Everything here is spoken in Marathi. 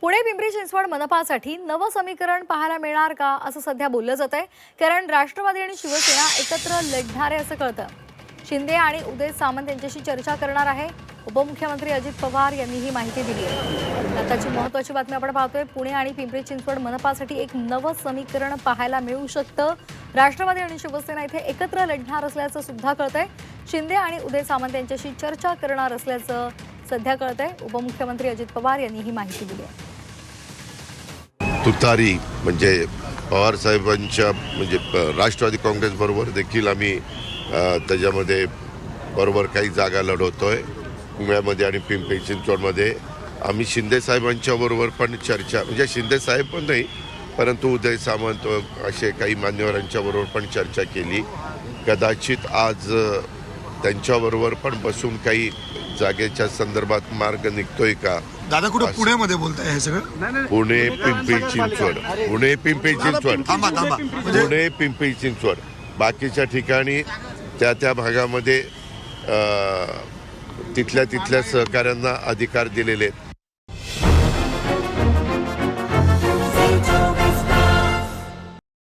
पुणे पिंपरी चिंचवड मनपासाठी नवं समीकरण पाहायला मिळणार का असं सध्या बोललं जात आहे। कारण राष्ट्रवादी आणि शिवसेना एकत्र लढणार आहे असं कळतं। शिंदे आणि उदय सामंत यांच्याशी चर्चा करणार आहे। उपमुख्यमंत्री अजित पवार यांनी ही माहिती दिली आहे। आताची महत्त्वाची बातमी आपण पाहतोय। पुणे आणि पिंपरी चिंचवड मनपासाठी एक नवं समीकरण पाहायला मिळू शकतं। राष्ट्रवादी आणि शिवसेना इथे एकत्र लढणार असल्याचं सुद्धा कळतंय। शिंदे आणि उदय सामंत यांच्याशी चर्चा करणार असल्याचं सध्या कळतंय। उपमुख्यमंत्री अजित पवार यांनी ही माहिती दिली आहे। तुतारी म्हणजे पवार साहेबांच्या म्हणजे राष्ट्रवादी काँग्रेस बरोबर देखील आम्ही त्याच्यामध्ये बरोबर काही जागा लढवतोय। पुण्यामध्ये आणि पिंपरी चिंचवडमध्ये आम्ही शिंदे साहेबांच्या बरोबर पण चर्चा म्हणजे शिंदे साहेब पण नाही परंतु उदय सामंत असे काही मान्यवरांच्या बरोबर पण चर्चा केली। कदाचित आज त्यांच्याबरोबर पण बसून काही जागेच्या संदर्भात मार्ग निघतोय का। दादा कुठे पुण्यामध्ये बोलताय हे सगळं? पुणे पिंपरी चिंचवड, पुणे पिंपरी चिंचवड, पुणे पिंपरी चिंचवड, बाकीच्या ठिकाणी त्या भागामध्ये तिथल्या सहकाऱ्यांना अधिकार दिलेले आहेत।